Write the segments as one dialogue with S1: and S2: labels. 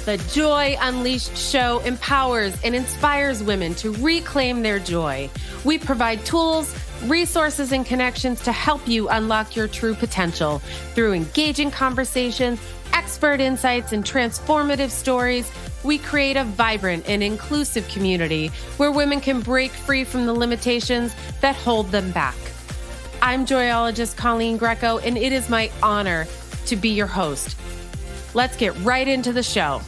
S1: The Joy Unleashed show empowers and inspires women to reclaim their joy. We provide tools, resources, and connections to help you unlock your true potential through engaging conversations, expert insights, and transformative stories. We create a vibrant and inclusive community where women can break free from the limitations that hold them back. I'm joyologist Coleen Greco, and it is my honor to be your host. Let's get right into the show.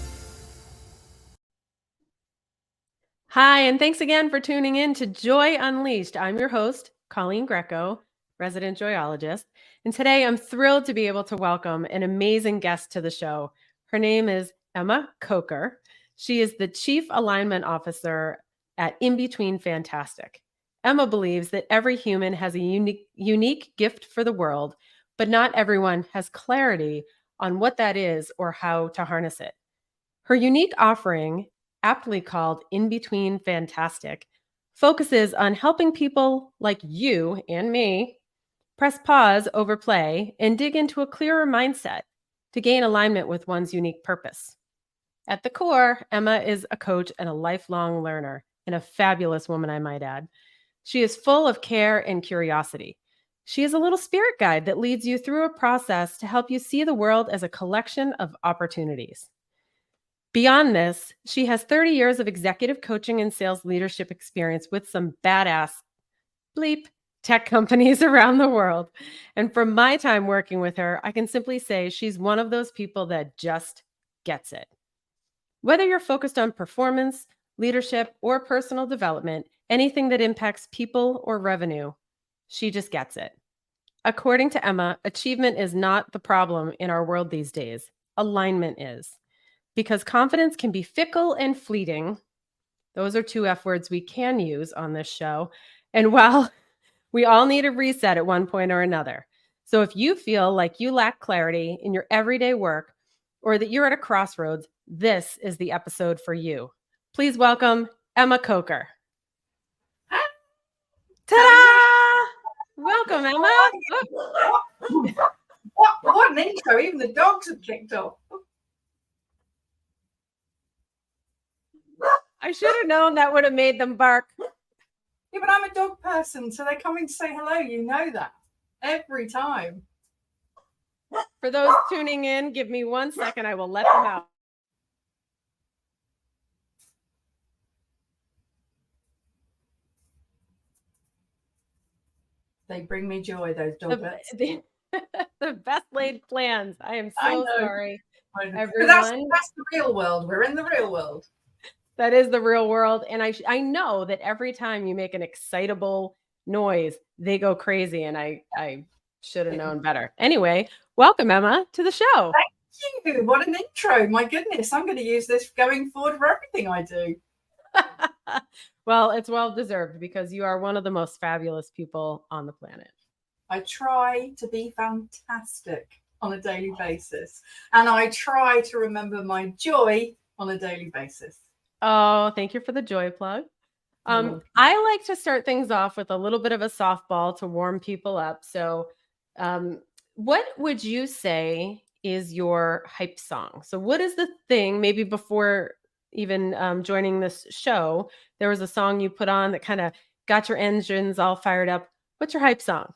S1: Hi, and thanks again for tuning in to Joy Unleashed. I'm your host, Coleen Greco, resident joyologist, and today I'm thrilled to be able to welcome an amazing guest to the show. Her name is Emma Coker. She is the Chief Alignment Officer at inbetweenfantastic. Emma believes that every human has a unique gift for the world, but not everyone has clarity on what that is or how to harness it. Her unique offering, aptly called inbetweenfantastic, focuses on helping people like you and me press pause, overplay, and dig into a clearer mindset to gain alignment with one's unique purpose. At the core, Emma is a coach and a lifelong learner, and a fabulous woman, I might add. She is full of care and curiosity. She is a little spirit guide that leads you through a process to help you see the world as a collection of opportunities. Beyond this, she has 30 years of executive coaching and sales leadership experience with some badass tech companies around the world. And from my time working with her, I can simply say she's one of those people that just gets it. Whether you're focused on performance, leadership, or personal development, anything that impacts people or revenue, she just gets it. According to Emma, achievement is not the problem in our world these days. Alignment is. Because confidence can be fickle and fleeting. Those are two F words we can use on this show. And while we all need a reset at one point or another. So if you feel like you lack clarity in your everyday work or that you're at a crossroads, this is the episode for you. Please welcome Emma Coker. Ta-da! Welcome, Emma.
S2: What an intro. Even the dogs have kicked off.
S1: I should have known that would have made them bark.
S2: Yeah, but I'm a dog person, so they come in to say hello. You know that. Every time.
S1: For those tuning in, give me 1 second. I will let them out.
S2: They bring me joy, those doglets.
S1: The best laid plans. I am so sorry, everyone.
S2: That's the real world. We're in the real world.
S1: That is the real world. And I know that every time you make an excitable noise, they go crazy. And I should have known better. Anyway, welcome, Emma, to the show.
S2: Thank you. What an intro. My goodness. I'm going to use this going forward for everything I do.
S1: Well, it's well deserved because you are one of the most fabulous people on the planet.
S2: I try to be fantastic on a daily basis. And I try to remember my joy on a daily basis.
S1: Oh, thank you for the joy plug. I like to start things off with a little bit of a softball to warm people up. So what would you say is your hype song? So what is the thing, maybe before even joining this show, there was a song you put on that kind of got your engines all fired up. What's your hype song?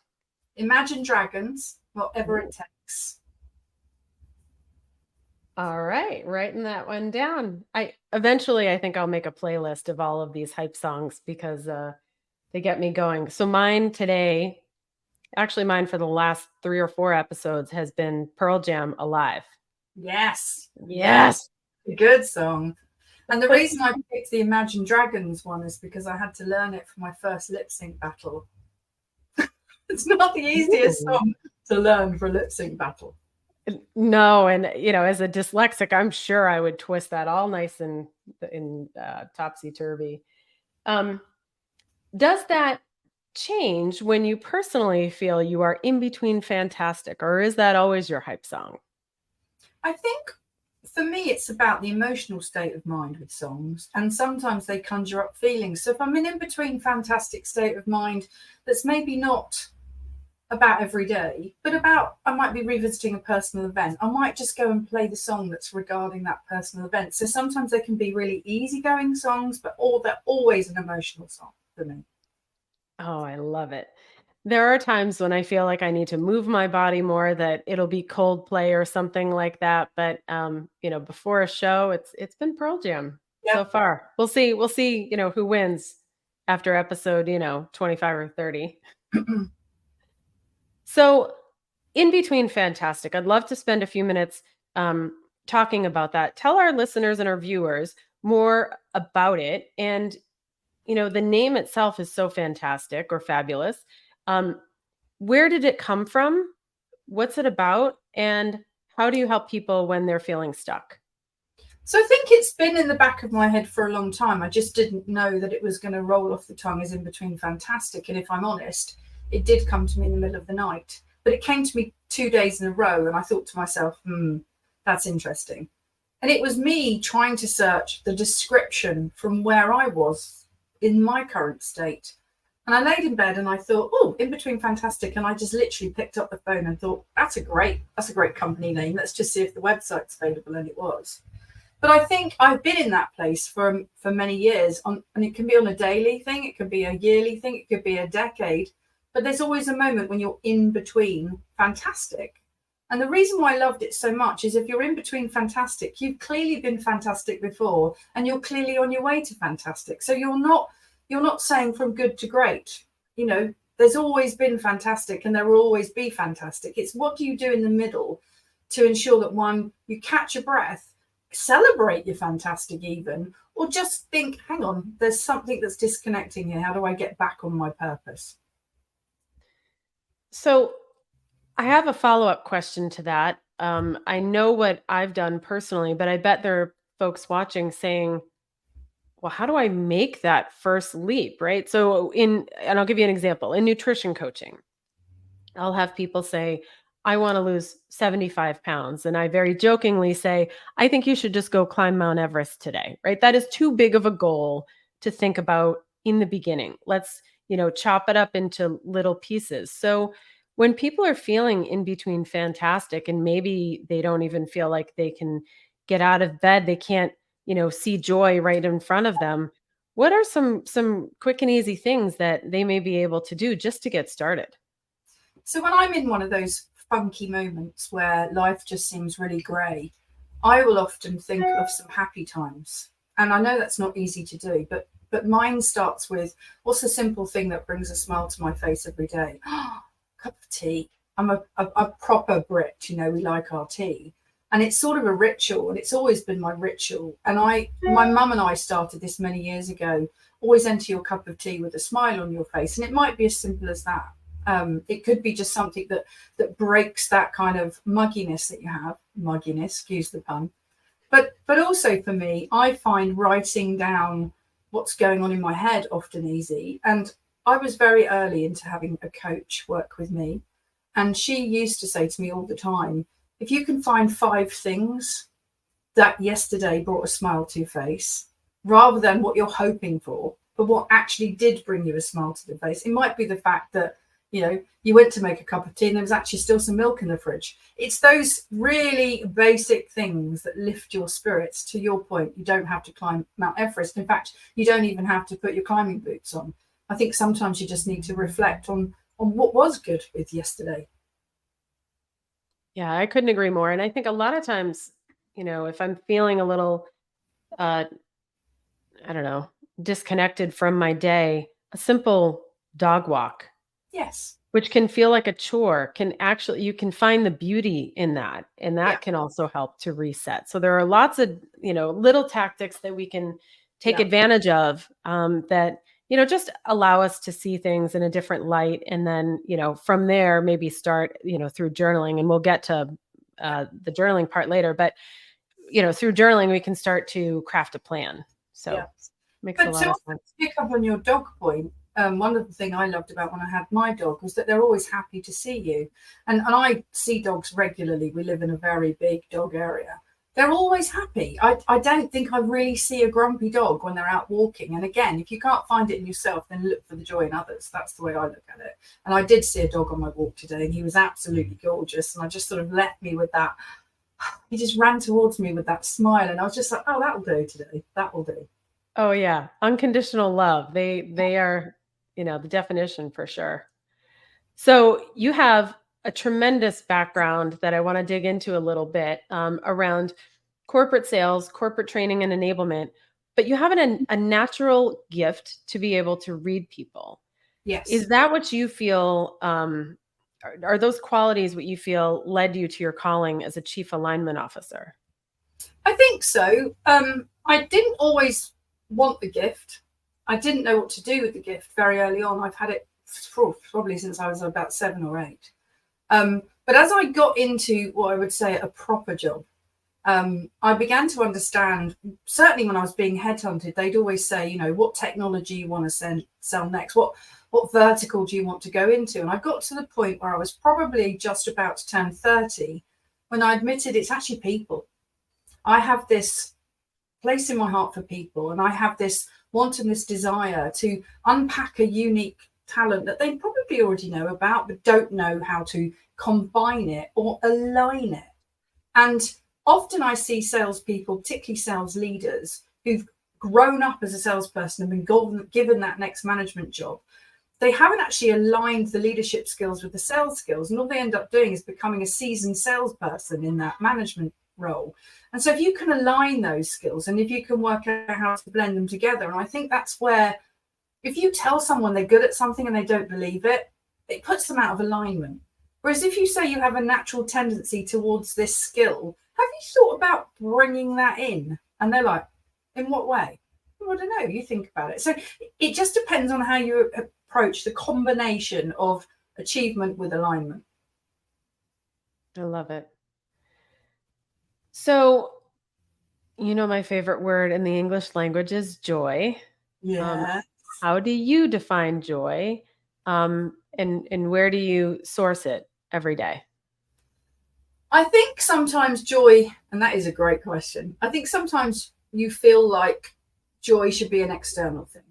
S2: Imagine Dragons, Whatever It Takes.
S1: All right, writing that one down. Eventually I think I'll make a playlist of all of these hype songs because they get me going. So mine for the last 3 or 4 episodes has been Pearl Jam, Alive.
S2: Yes. A good song. And the reason I picked the Imagine Dragons one is because I had to learn it for my first lip sync battle. It's not the easiest song to learn for a lip sync battle.
S1: No, and as a dyslexic, I'm sure I would twist that all nice and in topsy-turvy. Does that change when you personally feel you are in between fantastic, or is that always your hype song?
S2: I think for me, it's about the emotional state of mind with songs, and sometimes they conjure up feelings. So if I'm in between fantastic state of mind, that's maybe not about every day, but about I might be revisiting a personal event. I might just go and play the song that's regarding that personal event. So sometimes they can be really easygoing songs, but they're always an emotional song for me.
S1: Oh, I love it. There are times when I feel like I need to move my body more, that it'll be Coldplay or something like that, but, before a show, it's been Pearl Jam so
S2: Yep.
S1: far. We'll see, who wins after episode, 25 or 30. So, in between fantastic, I'd love to spend a few minutes, talking about that. Tell our listeners and our viewers more about it, and the name itself is so fantastic or fabulous. Um, where did it come from? What's it about? And how do you help people when they're feeling stuck?
S2: So I think it's been in the back of my head for a long time. I just didn't know that it was going to roll off the tongue as in between fantastic. And if I'm honest, it did come to me in the middle of the night, but it came to me 2 days in a row. And I thought to myself, that's interesting. And it was me trying to search the description from where I was in my current state. And I laid in bed and I thought, oh, in between fantastic. And I just literally picked up the phone and thought, that's a great company name. Let's just see if the website's available. And it was. But I think I've been in that place for many years, and it can be on a daily thing, it could be a yearly thing, it could be a decade. But there's always a moment when you're in between fantastic. And the reason why I loved it so much is if you're in between fantastic, you've clearly been fantastic before, and you're clearly on your way to fantastic. So you're not saying from good to great. There's always been fantastic, and there will always be fantastic. It's what do you do in the middle to ensure that, one, you catch your breath, celebrate your fantastic even, or just think, hang on, there's something that's disconnecting here. How do I get back on my purpose?
S1: So, I have a follow-up question to that. I know what I've done personally, but I bet there are folks watching saying, well, how do I make that first leap? Right. And I'll give you an example in nutrition coaching. I'll have people say, I want to lose 75 pounds. And I very jokingly say, I think you should just go climb Mount Everest today, right? That is too big of a goal to think about in the beginning. Let's, chop it up into little pieces. So when people are feeling in between fantastic, and maybe they don't even feel like they can get out of bed, they can't, see joy right in front of them. What are some quick and easy things that they may be able to do just to get started?
S2: So when I'm in one of those funky moments where life just seems really grey, I will often think of some happy times. And I know that's not easy to do, but mine starts with, what's the simple thing that brings a smile to my face every day? Cup of tea. I'm a proper Brit, we like our tea. And it's sort of a ritual, and it's always been my ritual. And my mum and I started this many years ago. Always enter your cup of tea with a smile on your face. And it might be as simple as that. It could be just something that breaks that kind of mugginess that you have. Mugginess, excuse the pun. But also for me, I find writing down what's going on in my head often easy. And I was very early into having a coach work with me. And she used to say to me all the time, if you can find 5 things that yesterday brought a smile to your face, rather than what you're hoping for, but what actually did bring you a smile to the face. It might be the fact that, you went to make a cup of tea and there was actually still some milk in the fridge. It's those really basic things that lift your spirits. To your point, you don't have to climb Mount Everest. In fact, you don't even have to put your climbing boots on. I think sometimes you just need to reflect on what was good with yesterday.
S1: Yeah, I couldn't agree more. And I think a lot of times, if I'm feeling a little, uh, I don't know, disconnected from my day, a simple dog walk,
S2: Yes.
S1: which can feel like a chore, you can find the beauty in that. And
S2: Yeah.
S1: that can also help to reset. So there are lots of, little tactics that we can take advantage of, that, just allow us to see things in a different light. And then, from there, maybe start, through journaling, and we'll get to the journaling part later, but, through journaling, we can start to craft a plan. So makes a lot of sense.
S2: Pick up on your dog point. One of the things I loved about when I had my dog was that they're always happy to see you. And I see dogs regularly. We live in a very big dog area. they're always happy. I don't think I really see a grumpy dog when they're out walking. And again, if you can't find it in yourself, then look for the joy in others. That's the way I look at it. And I did see a dog on my walk today, and he was absolutely gorgeous. And I just sort of left me with that. He just ran towards me with that smile, and I was just like, oh, that'll do today. That will do.
S1: Oh yeah, unconditional love. They are, the definition for sure. So you have a tremendous background that I want to dig into a little bit around corporate sales, corporate training, and enablement. But you have a natural gift to be able to read people.
S2: Yes.
S1: Is that what you feel? Are those qualities what you feel led you to your calling as a chief alignment officer?
S2: I think so. I didn't always want the gift. I didn't know what to do with the gift very early on. I've had it probably since I was about 7 or 8. But as I got into what I would say a proper job, I began to understand, certainly when I was being headhunted, they'd always say, what technology you want to sell next, what vertical do you want to go into? And I got to the point where I was probably just about to turn 30 when I admitted it's actually people. I have this place in my heart for people, and I have this want and this desire to unpack a unique talent that they probably already know about, but don't know how to combine it or align it. And often I see salespeople, particularly sales leaders, who've grown up as a salesperson and been given that next management job. They haven't actually aligned the leadership skills with the sales skills. And all they end up doing is becoming a seasoned salesperson in that management role. And so if you can align those skills and if you can work out how to blend them together, and I think that's where, if you tell someone they're good at something and they don't believe it, it puts them out of alignment. Whereas if you say you have a natural tendency towards this skill, have you thought about bringing that in? And they're like, in what way? Well, I don't know. You think about it. So it just depends on how you approach the combination of achievement with alignment.
S1: I love it. So, my favorite word in the English language is joy.
S2: Yeah.
S1: How do you define joy? And where do you source it every day?
S2: I think sometimes joy, and that is a great question. I think sometimes you feel like joy should be an external thing.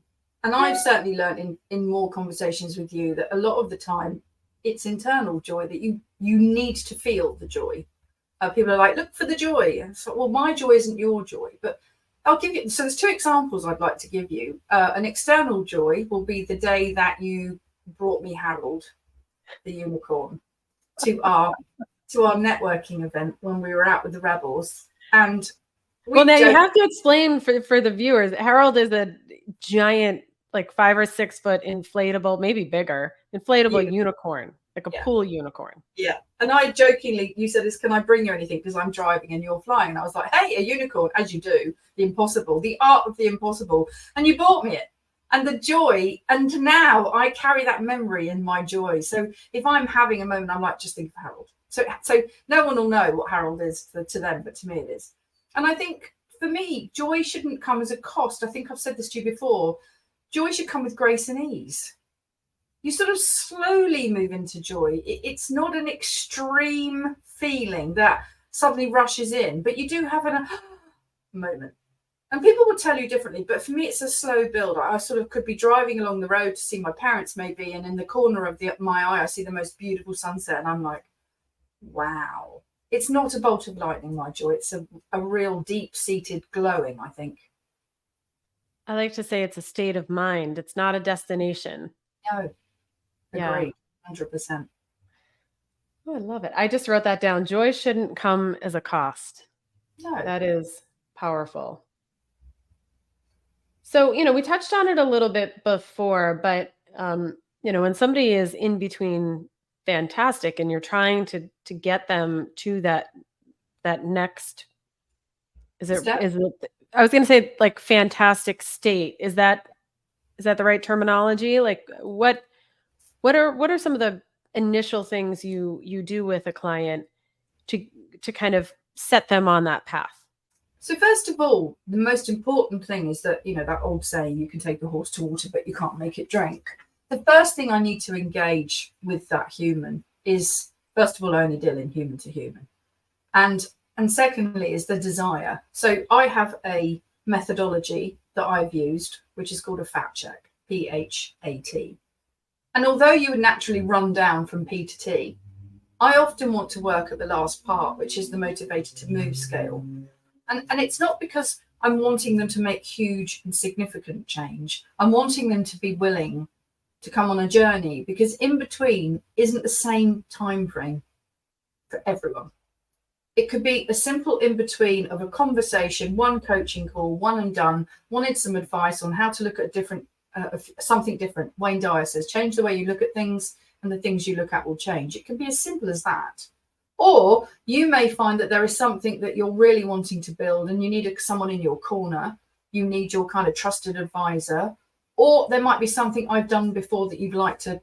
S2: And I've certainly learned in more conversations with you that a lot of the time it's internal joy that you need to feel the joy. People are like, look for the joy. And so, well, my joy isn't your joy. But I'll give you, so there's 2 examples I'd like to give you. An external joy will be the day that you brought me Harold, the unicorn, to our networking event when we were out with the rebels. And
S1: you have to explain for the viewers, Harold is a giant, like 5 or 6 foot inflatable, maybe bigger, unicorn, like a pool unicorn.
S2: Yeah. And I jokingly, you said this, can I bring you anything? Because I'm driving and you're flying. And I was like, hey, a unicorn, as you do, the impossible, the art of the impossible. And you bought me it. And the joy, and now I carry that memory in my joy. So if I'm having a moment, I'm like, just think of Harold. So no one will know what Harold is to them, but to me it is. And I think for me, joy shouldn't come as a cost. I think I've said this to you before. Joy should come with grace and ease. You sort of slowly move into joy. It's not an extreme feeling that suddenly rushes in, but you do have a moment. And people will tell you differently, but for me, it's a slow build. I sort of could be driving along the road to see my parents maybe, and in the corner of my eye, I see the most beautiful sunset, and I'm like, wow. It's not a bolt of lightning, my joy. It's a real deep-seated glowing, I think.
S1: I like to say it's a state of mind. It's not a destination.
S2: No. Agreed. 100%.
S1: Oh, I love it. I just wrote that down. Joy shouldn't come as a cost.
S2: No.
S1: That is powerful. So, we touched on it a little bit before, but, when somebody is in between fantastic and you're trying to get them to that next, is it, I was going to say like fantastic state. Is that the right terminology? Like what are some of the initial things you do with a client to kind of set them on that path?
S2: So first of all, the most important thing is that, that old saying, you can take the horse to water, but you can't make it drink. The first thing I need to engage with that human is, first of all, I only deal in human to human. And And secondly is the desire. So I have a methodology that I've used, which is called a fat check, PHAT. And although you would naturally run down from P to T, I often want to work at the last part, which is the motivated to move scale. And it's not because I'm wanting them to make huge and significant change. I'm wanting them to be willing to come on a journey, because in between isn't the same time frame for everyone. It could be a simple in between of a conversation, one coaching call, one and done, wanted some advice on how to look at different something different. Wayne Dyer says, change the way you look at things and the things you look at will change. It can be as simple as that. Or you may find that there is something that you're really wanting to build and you need someone in your corner. You need your kind of trusted advisor. Or there might be something I've done before that you'd like to,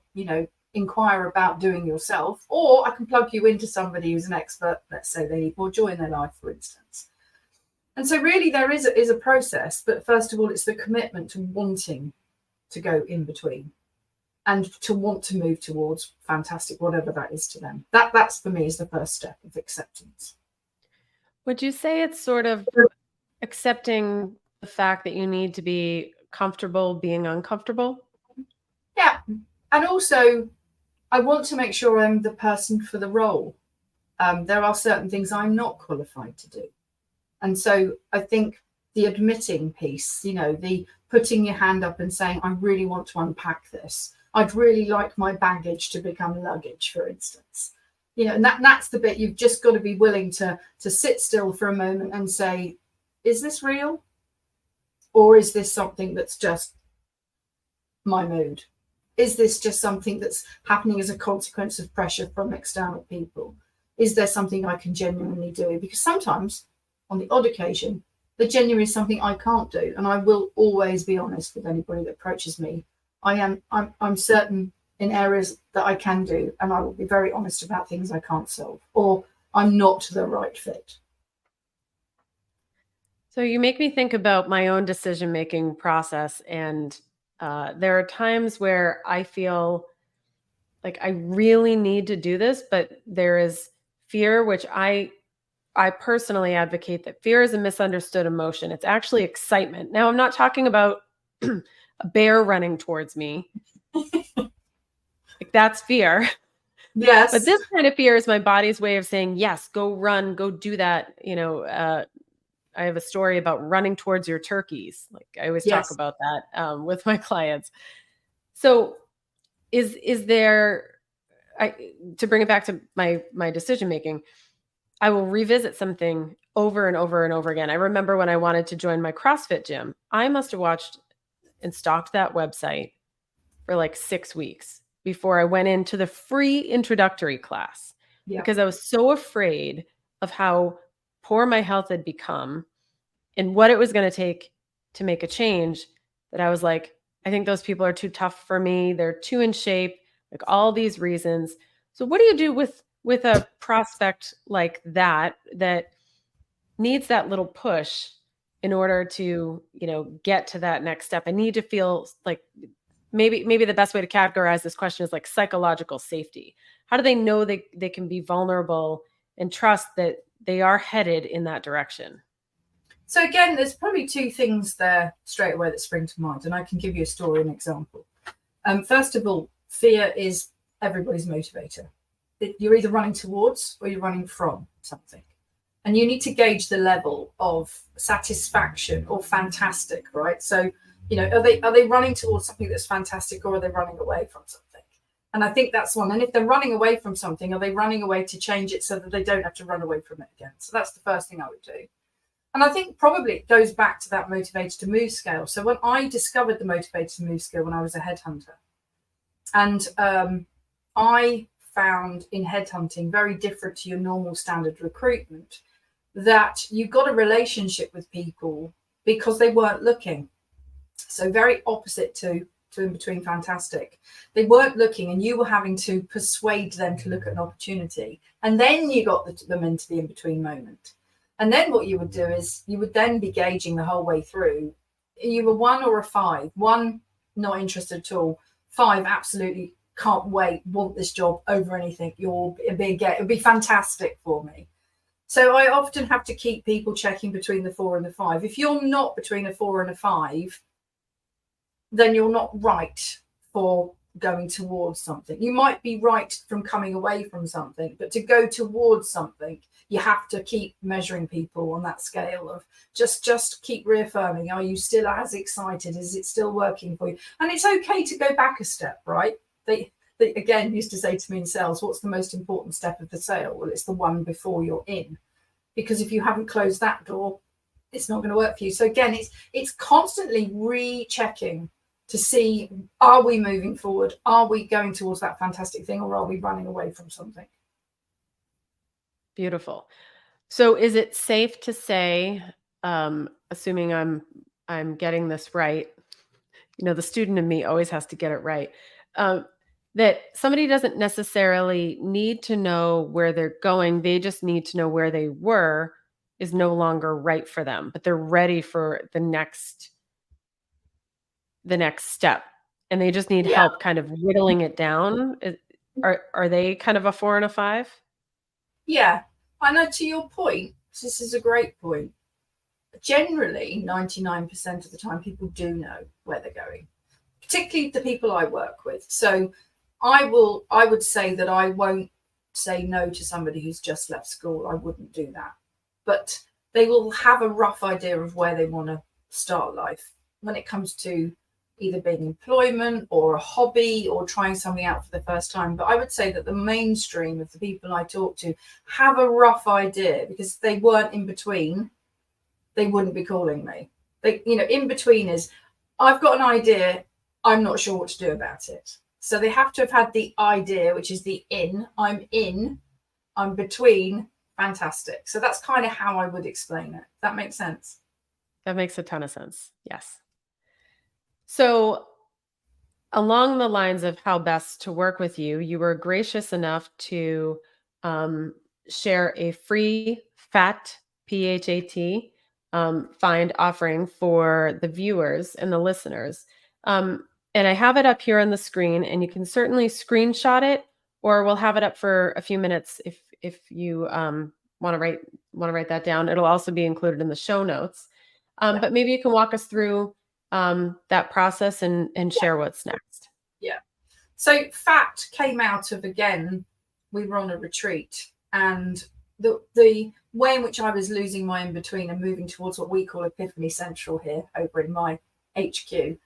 S2: inquire about doing yourself. Or I can plug you into somebody who's an expert. Let's say they need more joy in their life, for instance. And so really there is a process. But first of all, it's the commitment to wanting to go in between and to want to move towards fantastic, whatever that is to them. That's for me is the first step of acceptance.
S1: Would you say it's sort of accepting the fact that you need to be comfortable being uncomfortable?
S2: Yeah. And also, I want to make sure I'm the person for the role. There are certain things I'm not qualified to do. And so I think the admitting piece, the putting your hand up and saying, I really want to unpack this. I'd really like my baggage to become luggage, for instance. And that's the bit you've just got to be willing to sit still for a moment and say, is this real? Or is this something that's just my mood? Is this just something that's happening as a consequence of pressure from external people? Is there something I can genuinely do? Because sometimes, on the odd occasion, there genuinely is something I can't do. And I will always be honest with anybody that approaches me. I'm certain in areas that I can do, and I will be very honest about things I can't solve, or I'm not the right fit.
S1: So you make me think about my own decision-making process. And there are times where I feel like I really need to do this, but there is fear, which I personally advocate that fear is a misunderstood emotion. It's actually excitement. Now, I'm not talking about a bear running towards me. Like that's fear.
S2: Yes.
S1: But this kind of fear is my body's way of saying, yes, go run, go do that. I have a story about running towards your turkeys. Like I always talk about that with my clients. So is there, to bring it back to my decision-making, I will revisit something over and over and over again. I remember when I wanted to join my CrossFit gym, I must have watched and stalked that website for like 6 weeks before I went into the free introductory class because I was so afraid of how poor my health had become and what it was going to take to make a change that I was like, I think those people are too tough for me. They're too in shape, like all these reasons. So what do you do with a prospect like that needs that little push in order to, get to that next step? I need to feel like maybe the best way to categorize this question is like psychological safety. How do they know they can be vulnerable and trust that they are headed in that direction?
S2: So again, there's probably two things there straight away that spring to mind, and I can give you a story and example. First of all, fear is everybody's motivator. You're either running towards or you're running from something. And you need to gauge the level of satisfaction or fantastic, right? So, are they running towards something that's fantastic, or are they running away from something? And I think that's one. And if they're running away from something, are they running away to change it so that they don't have to run away from it again? So that's the first thing I would do. And I think probably it goes back to that motivated to move scale. So when I discovered the motivated to move scale when I was a headhunter, and I found in headhunting, very different to your normal standard recruitment, that you got a relationship with people because they weren't looking. So very opposite to In Between Fantastic. They weren't looking, and you were having to persuade them to look at an opportunity. And then you got them into the in-between moment. And then what you would do is you would then be gauging the whole way through. You were 1 or a 5. 1, not interested at all. 5, absolutely can't wait, want this job over anything. It'll be fantastic for me. So I often have to keep people checking between the 4 and the 5. If you're not between a 4 and a 5, then you're not right for going towards something. You might be right from coming away from something, but to go towards something, you have to keep measuring people on that scale of just keep reaffirming. Are you still as excited? Is it still working for you? And it's okay to go back a step, right? They again used to say to me in sales, what's the most important step of the sale? Well, it's the one before you're in, because if you haven't closed that door, it's not going to work for you. So again, it's constantly rechecking to see, are we moving forward? Are we going towards that fantastic thing, or are we running away from something?
S1: Beautiful. So is it safe to say, assuming I'm getting this right, the student in me always has to get it right, um, that somebody doesn't necessarily need to know where they're going, they just need to know where they were is no longer right for them, but they're ready for the next step, and they just need
S2: Yeah.
S1: help kind of whittling it down. Are they kind of a 4 and a 5?
S2: Yeah. I know, to your point, this is a great point. Generally, 99% of the time, people do know where they're going, particularly the people I work with. So I would say that I won't say no to somebody who's just left school. I wouldn't do that. But they will have a rough idea of where they want to start life when it comes to either being employment or a hobby or trying something out for the first time. But I would say that the mainstream of the people I talk to have a rough idea, because if they weren't in between, they wouldn't be calling me. In between is, I've got an idea, I'm not sure what to do about it. So they have to have had the idea, which is the in, I'm between, fantastic. So that's kind of how I would explain it. That makes sense.
S1: That makes a ton of sense. Yes. So along the lines of how best to work with you, you were gracious enough to um, share a free PHAT find offering for the viewers and the listeners. And I have it up here on the screen, and you can certainly screenshot it, or we'll have it up for a few minutes if you want to write that down. It'll also be included in the show notes.
S2: Yeah.
S1: But maybe you can walk us through that process and share what's next.
S2: Yeah. So FAT came out of, again, we were on a retreat, and the way in which I was losing my in-between and moving towards what we call Epiphany Central here over in my HQ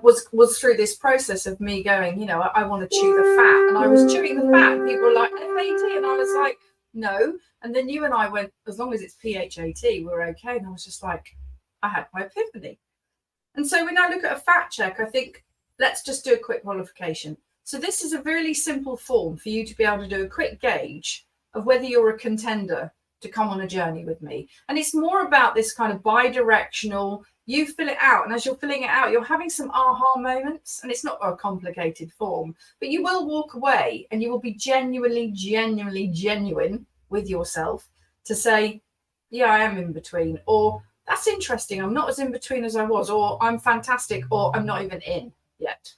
S2: was through this process of me going, I want to chew the fat. And I was chewing the fat, and people were like, FAT. And I was like, no. And then you and I went, as long as it's PHAT, we're okay. And I was just like, I had my epiphany. And so when I look at a fat check, I think, let's just do a quick qualification. So this is a really simple form for you to be able to do a quick gauge of whether you're a contender to come on a journey with me. And it's more about this kind of bi-directional, you fill it out. And as you're filling it out, you're having some aha moments. And it's not a complicated form, but you will walk away and you will be genuine with yourself to say, yeah, I am in between, or that's interesting, I'm not as in between as I was, or I'm fantastic, or I'm not even in yet.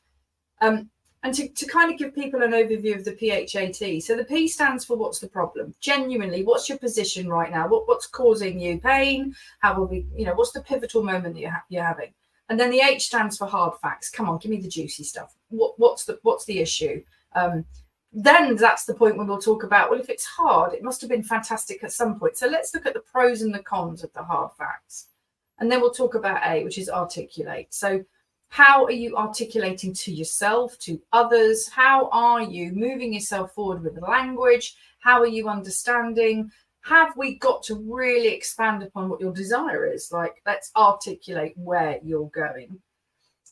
S2: And to kind of give people an overview of the PHAT. So the P stands for what's the problem? Genuinely, what's your position right now? What's causing you pain? How will we, what's the pivotal moment that you're having? And then the H stands for hard facts. Come on, give me the juicy stuff. What's the issue? Then that's the point when we'll talk about, well, if it's hard, it must have been fantastic at some point. So let's look at the pros and the cons of the hard facts. And then we'll talk about A, which is articulate. So how are you articulating to yourself, to others? How are you moving yourself forward with the language? How are you understanding? Have we got to really expand upon what your desire is? Like, let's articulate where you're going.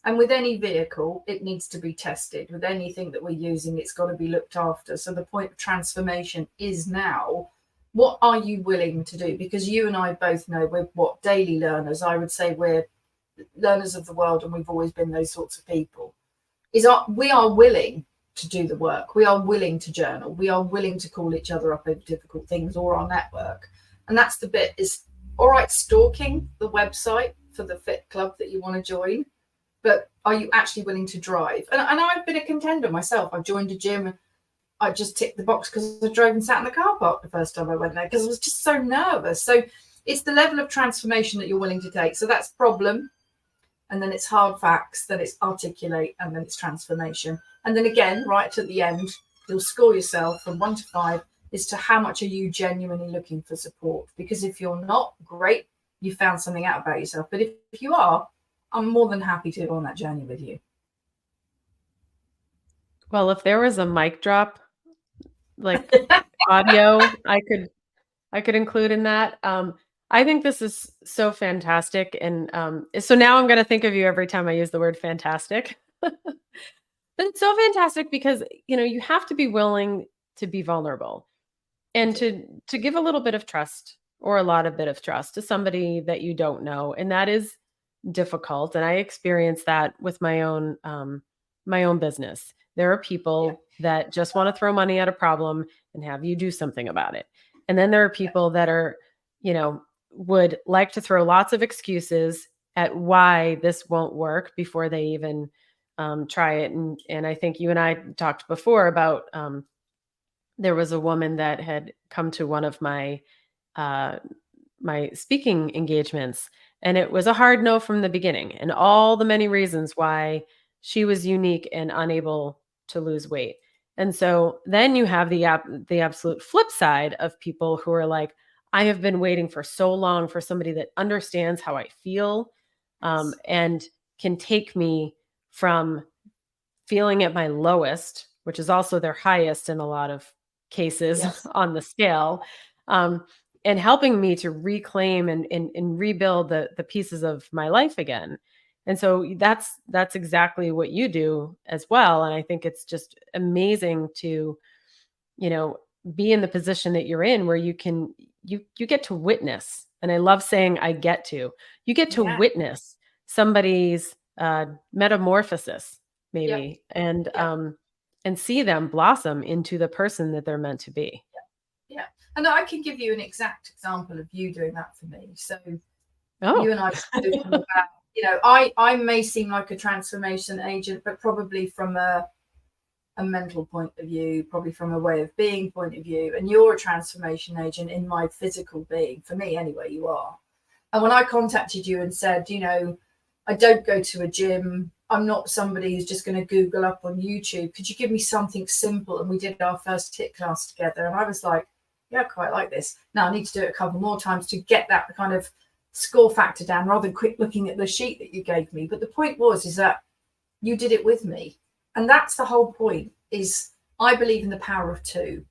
S2: And with any vehicle, it needs to be tested. With anything that we're using, it's got to be looked after. So the point of transformation is now, what are you willing to do? Because you and I both know we're daily learners. I would say we're learners of the world, and we've always been those sorts of people. We are willing to do the work. We are willing to journal. We are willing to call each other up over difficult things or our network. And that's the bit is, all right, stalking the website for the fit club that you want to join, but are you actually willing to drive? And I've been a contender myself. I've joined a gym I just ticked the box because I drove and sat in the car park the first time I went there because I was just so nervous. So it's the level of transformation that you're willing to take. So that's problem. And then it's hard facts, then it's articulate, and then it's transformation. And then again, right at the end, you'll score yourself from 1 to 5 as to how much are you genuinely looking for support. Because if you're not, great, you found something out about yourself. But if you are, I'm more than happy to go on that journey with you.
S1: Well, if there was a mic drop, like audio, I could include in that. I think this is so fantastic. And so now I'm going to think of you every time I use the word fantastic. But it's so fantastic because, you have to be willing to be vulnerable and to give a little bit of trust or a lot of bit of trust to somebody that you don't know. And that is difficult. And I experience that with my own business. There are people that just want to throw money at a problem and have you do something about it. And then there are people that are, would like to throw lots of excuses at why this won't work before they even try it. And I think you and I talked before about there was a woman that had come to one of my my speaking engagements, and it was a hard no from the beginning, and all the many reasons why she was unique and unable to lose weight. And so then you have the absolute flip side of people who are like, I have been waiting for so long for somebody that understands how I feel and can take me from feeling at my lowest, which is also their highest in a lot of cases on the scale, and helping me to reclaim and rebuild the pieces of my life again. And so that's exactly what you do as well. And I think it's just amazing to, be in the position that you're in where you get to witness. And I love saying you get to witness somebody's metamorphosis maybe, and see them blossom into the person that they're meant to be.
S2: Yeah. And I can give you an exact example of you doing that for me. So you and I were talking about, I may seem like a transformation agent, but probably from a mental point of view, probably from a way of being point of view. And you're a transformation agent in my physical being. For me, anyway, you are. And when I contacted you and said, I don't go to a gym, I'm not somebody who's just going to Google up on YouTube. Could you give me something simple? And we did our first HIIT class together. And I was like, yeah, I quite like this. Now I need to do it a couple more times to get that kind of score factor down rather than quick looking at the sheet that you gave me. But the point is that you did it with me. And that's the whole point, is I believe in the power of two.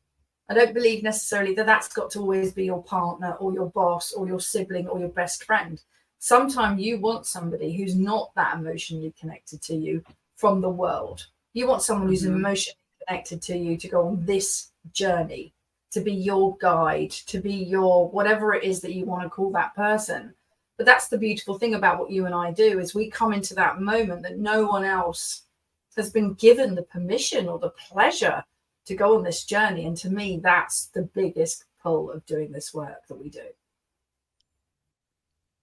S2: I don't believe necessarily that that's got to always be your partner or your boss or your sibling or your best friend. Sometimes you want somebody who's not that emotionally connected to you from the world. You want someone who's emotionally connected to you to go on this journey, to be your guide, to be your whatever it is that you want to call that person. But that's the beautiful thing about what you and I do, is we come into that moment that no one else has been given the permission or the pleasure to go on this journey. And to me, that's the biggest pull of doing this work that we do.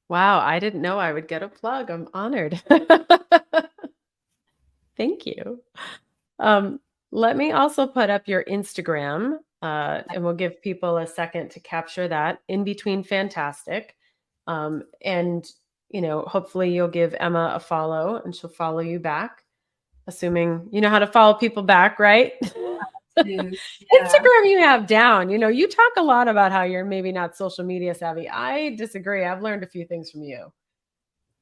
S1: Wow, I didn't know I would get a plug. I'm honored. Thank you. Let me also put up your Instagram, and we'll give people a second to capture that, inbetweenfantastic. And, hopefully you'll give Emma a follow and she'll follow you back, assuming you know how to follow people back, right? Instagram you have down. You talk a lot about how you're maybe not social media savvy. I disagree. I've learned a few things from you.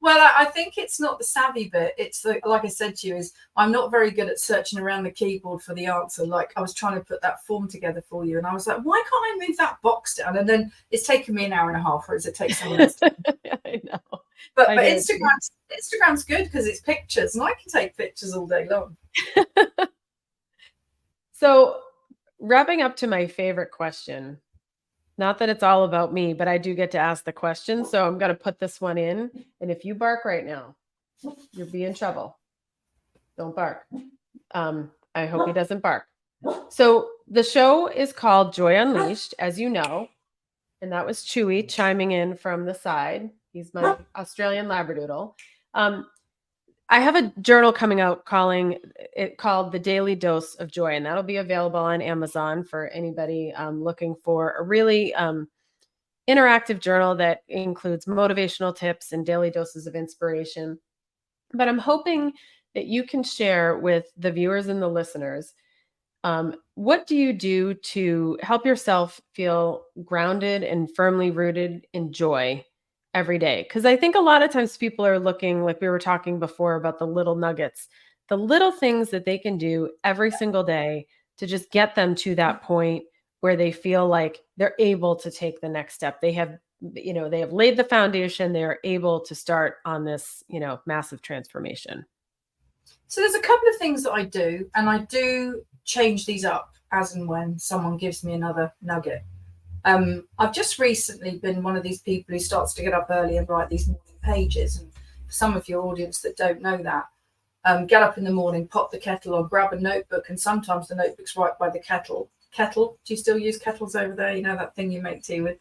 S2: Well, I think it's not the savvy bit. It's like I said to you, is I'm not very good at searching around the keyboard for the answer. Like I was trying to put that form together for you, and I was like, why can't I move that box down? And then it's taken me an hour and a half, whereas it takes someone else.
S1: I know.
S2: But Instagram's good because it's pictures, and I can take pictures all day long.
S1: So, wrapping up to my favorite question. Not that it's all about me, but I do get to ask the question. So I'm going to put this one in. And if you bark right now, you'll be in trouble. Don't bark. I hope he doesn't bark. So the show is called Joy Unleashed, as you know. And that was Chewy chiming in from the side. He's my Australian Labradoodle. I have a journal coming out called The Daily Dose of Joy, and that'll be available on Amazon for anybody looking for a really interactive journal that includes motivational tips and daily doses of inspiration. But I'm hoping that you can share with the viewers and the listeners, what do you do to help yourself feel grounded and firmly rooted in joy every day? Because I think a lot of times people are looking, like we were talking before about the little nuggets, the little things that they can do every single day to just get them to that point where they feel like they're able to take the next step. They have laid the foundation. They are able to start on this, massive transformation.
S2: So there's a couple of things that I do, and I do change these up as and when someone gives me another nugget. I've just recently been one of these people who starts to get up early and write these morning pages. And for some of your audience that don't know that, get up in the morning, pop the kettle on, grab a notebook, and sometimes the notebook's right by the kettle. Kettle? Do you still use kettles over there? You know that thing you make tea with?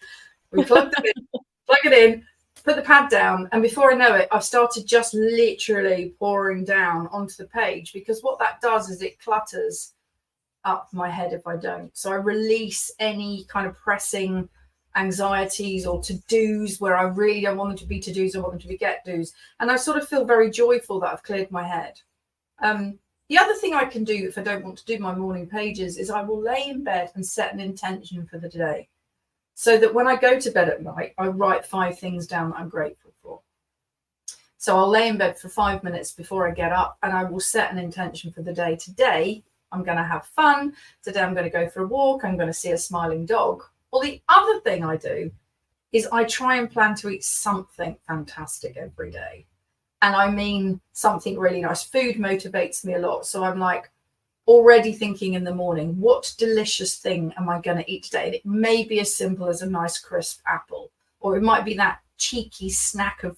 S2: We plug them in, plug it in, put the pad down, and before I know it, I've started just literally pouring down onto the page, because what that does is it clutters up my head if I don't. So I release any kind of pressing anxieties or to-dos where I really don't want them to be to-dos, I want them to be get-dos. And I sort of feel very joyful that I've cleared my head. The other thing I can do if I don't want to do my morning pages is I will lay in bed and set an intention for the day, so that when I go to bed at night, I write 5 things down that I'm grateful for. So I'll lay in bed for 5 minutes before I get up, and I will set an intention for the day. Today, I'm going to have fun. Today, I'm going to go for a walk. I'm going to see a smiling dog. Well, the other thing I do is I try and plan to eat something fantastic every day. And I mean something really nice. Food motivates me a lot. So I'm like already thinking in the morning, what delicious thing am I going to eat today? And it may be as simple as a nice crisp apple, or it might be that cheeky snack of,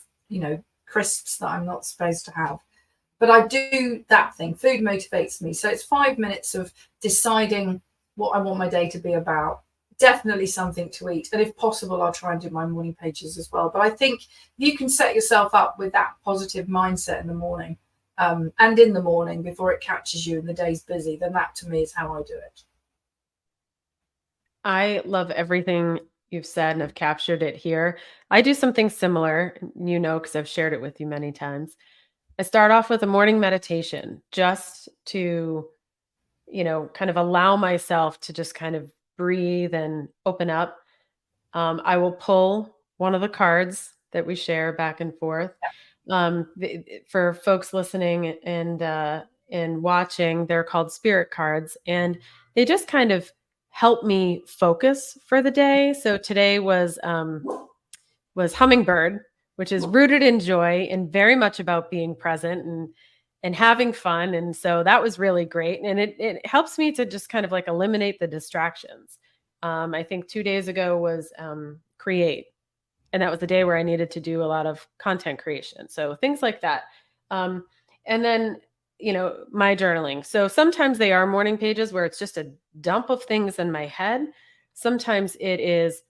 S2: crisps that I'm not supposed to have. But I do that thing. Food motivates me. So it's 5 minutes of deciding what I want my day to be about. Definitely something to eat. And if possible, I'll try and do my morning pages as well. But I think you can set yourself up with that positive mindset in the morning, and in the morning before it catches you and the day's busy, then that to me is how I do it.
S1: I love everything you've said and have captured it here. I do something similar, because I've shared it with you many times. I start off with a morning meditation just to, kind of allow myself to just kind of breathe and open up. I will pull one of the cards that we share back and forth. For folks listening and watching, they're called spirit cards, and they just kind of help me focus for the day. So today was hummingbird, which is rooted in joy and very much about being present and having fun. And so that was really great. And it helps me to just kind of like eliminate the distractions. I think 2 days ago was create. And that was the day where I needed to do a lot of content creation. So things like that. And then, my journaling. So sometimes they are morning pages where it's just a dump of things in my head. Sometimes it is,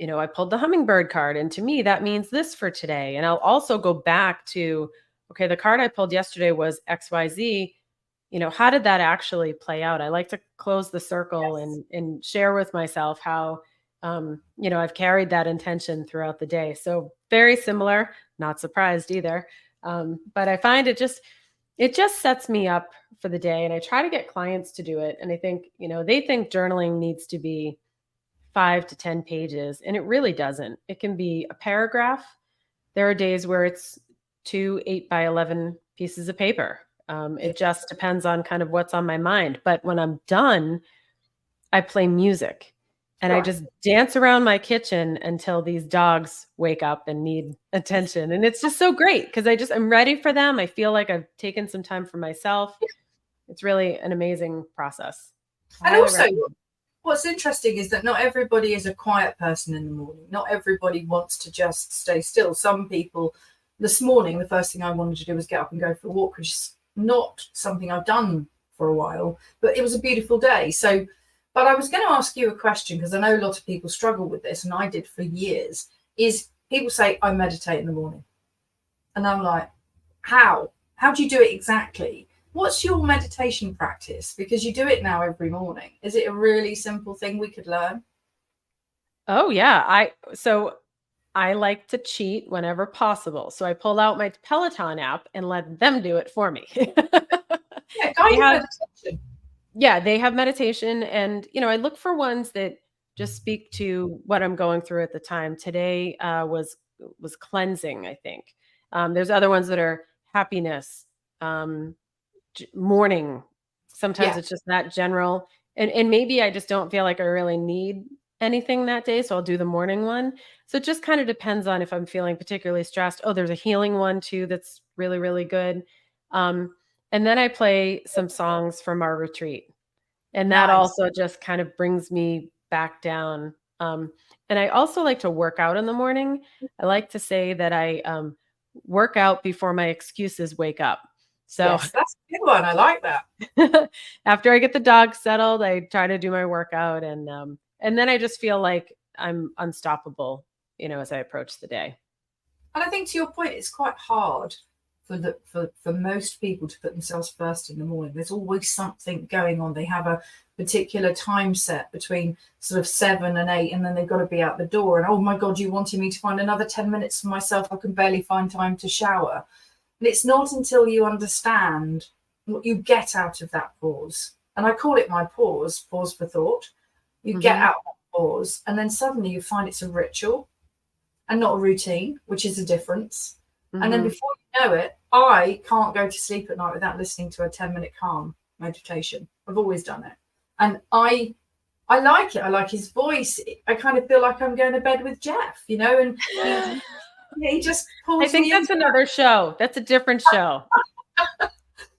S1: I pulled the hummingbird card, and to me, that means this for today. And I'll also go back to, okay, the card I pulled yesterday was XYZ. How did that actually play out? I like to close the circle and share with myself how, I've carried that intention throughout the day. So very similar, not surprised either. But I find it just sets me up for the day. And I try to get clients to do it. And I think, they think journaling needs to be 5 to 10 pages, and it really doesn't. It can be a paragraph. There are days where it's 2 8x11 pieces of paper. It just depends on kind of what's on my mind. But when I'm done, I play music and I just dance around my kitchen until these dogs wake up and need attention. And it's just so great because I'm ready for them. I feel like I've taken some time for myself. It's really an amazing process.
S2: And also, what's interesting is that not everybody is a quiet person in the morning. Not everybody wants to just stay still. Some people, this morning, the first thing I wanted to do was get up and go for a walk, which is not something I've done for a while, but it was a beautiful day. So, but I was going to ask you a question, because I know a lot of people struggle with this, and I did for years, is people say, I meditate in the morning. And I'm like, how? how do you do it exactly? What's your meditation practice? Because you do it now every morning. Is it a really simple thing we could learn?
S1: Oh yeah. I like to cheat whenever possible. So I pull out my Peloton app and let them do it for me.
S2: Yeah,
S1: They
S2: guided
S1: have
S2: meditation.
S1: Yeah, they have meditation, and, I look for ones that just speak to what I'm going through at the time. Today, was cleansing, I think. There's other ones that are happiness, um, mourning. Sometimes
S2: Yeah.
S1: it's just that general, and maybe I just don't feel like I really need anything that day, so I'll do the morning one. So it just kind of depends on if I'm feeling particularly stressed. Oh, there's a healing one too that's really, really good. Um, and then I play some songs from our retreat. And that
S2: Nice.
S1: also just kind of brings me back down. And I also like to work out in the morning. I like to say that I work out before my excuses wake up. So
S2: Yes, that's a good one. I like that.
S1: after I get the dog settled, I try to do my workout, and then I just feel like I'm unstoppable, as I approach the day.
S2: And I think to your point, it's quite hard for most people to put themselves first in the morning. There's always something going on. They have a particular time set between sort of 7 and 8, and then they've got to be out the door. And oh my God, you wanted me to find another 10 minutes for myself. I can barely find time to shower. And it's not until you understand what you get out of that pause. And I call it my pause for thought. You get
S1: Mhm.
S2: out that pause, and then suddenly you find it's a ritual and not a routine, which is a difference. And then
S1: Mhm.
S2: before you know it, I can't go to sleep at night without listening to a 10-minute calm meditation. I've always done it. And I like it. I like his voice. I kind of feel like I'm going to bed with Jeff, and he just
S1: I
S2: pulls
S1: think
S2: me in.
S1: that's another show. That's a different show.
S2: But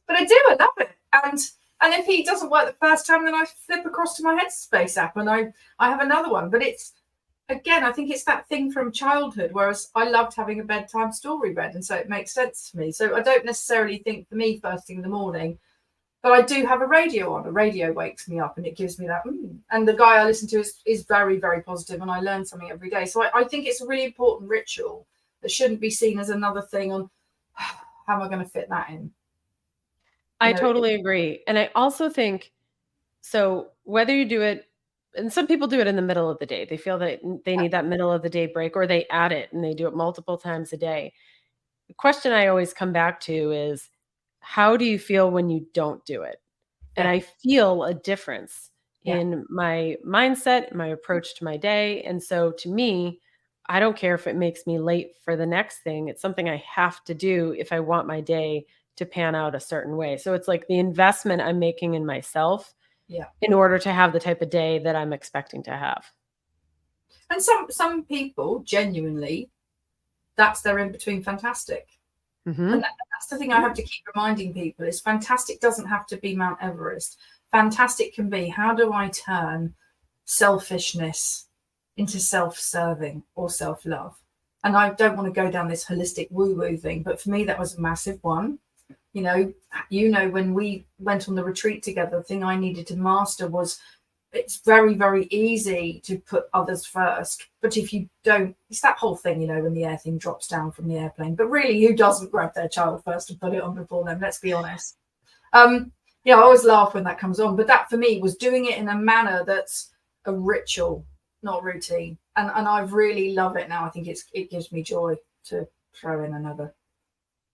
S2: I do, I love it. And if he doesn't work the first time, then I flip across to my Headspace app and I have another one. But it's, again, I think it's that thing from childhood, whereas I loved having a bedtime story read, and so it makes sense to me. So I don't necessarily think for me first thing in the morning, but I do have a radio on. A radio wakes me up and it gives me that. And the guy I listen to is very, very positive, and I learn something every day. So I think it's a really important ritual that shouldn't be seen as another thing on how am I going to fit that in?
S1: I
S2: You know,
S1: totally agree. And I also think, so whether you do it, and some people do it in the middle of the day, they feel that they need that middle of the day break, or they add it and they do it multiple times a day. The question I always come back to is, how do you feel when you don't do it? And
S2: yeah.
S1: I feel a difference
S2: Yeah.
S1: in my mindset, my approach to my day. And so to me, I don't care if it makes me late for the next thing. It's something I have to do if I want my day to pan out a certain way. So it's like the investment I'm making in myself
S2: Yeah.
S1: in order to have the type of day that I'm expecting to have.
S2: And some people genuinely, that's their in between fantastic. And
S1: Mhm.
S2: that's the thing I have to keep reminding people is fantastic doesn't have to be Mount Everest. Fantastic can be, how do I turn selfishness into self-serving or self-love? And I don't want to go down this holistic woo-woo thing, but for me that was a massive one. When we went on the retreat together, the thing I needed to master was, it's very, very easy to put others first. But if you don't, it's that whole thing, when the air thing drops down from the airplane. But really, who doesn't grab their child first and put it on before them? Let's be honest. I always laugh when that comes on. But that for me was doing it in a manner that's a ritual, not routine. And I really love it now. I think it gives me joy to throw in another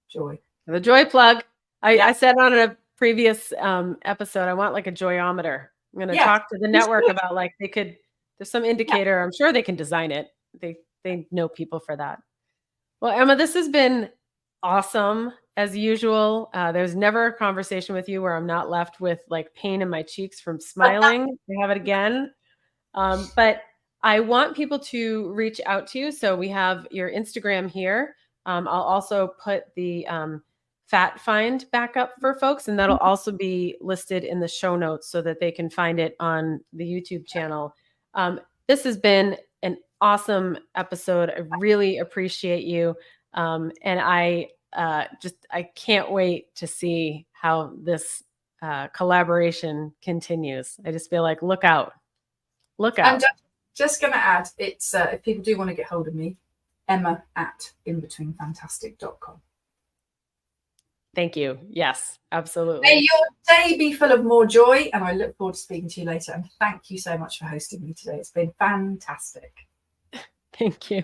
S2: joy.
S1: The joy plug.
S2: Yeah.
S1: I said on a previous episode, I want like a joyometer. I'm going to
S2: Yes.
S1: talk to the network about like there's some
S2: Yeah.
S1: indicator. I'm sure they can design it. They know people for that. Well, Emma, this has been awesome as usual. There's never a conversation with you where I'm not left with like pain in my cheeks from smiling. We have it again. But I want people to reach out to you. So we have your Instagram here. I'll also put the fat find back up for folks, and that'll also be listed in the show notes so that they can find it on the YouTube channel. This has been an awesome episode. I really appreciate you. And I can't wait to see how this collaboration continues. I just feel like look out. Look
S2: And
S1: out.
S2: just going to add, it's if people do want to get hold of me, Emma at inbetweenfantastic.com.
S1: Thank you. Yes,
S2: May
S1: absolutely.
S2: your day be full of more joy, and I look forward to speaking to you later. And thank you so much for hosting me today. It's been fantastic.
S1: Thank you.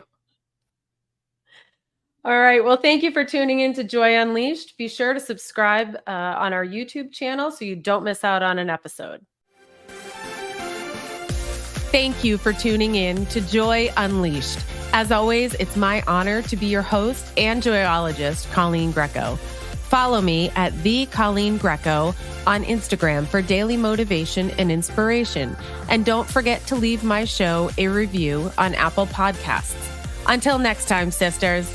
S1: All right. Well, thank you for tuning in to Joy Unleashed. Be sure to subscribe on our YouTube channel so you don't miss out on an episode. Thank you for tuning in to Joy Unleashed. As always, it's my honor to be your host and joyologist, Coleen Greco. Follow me at the Coleen Greco on Instagram for daily motivation and inspiration. And don't forget to leave my show a review on Apple Podcasts. Until next time, sisters.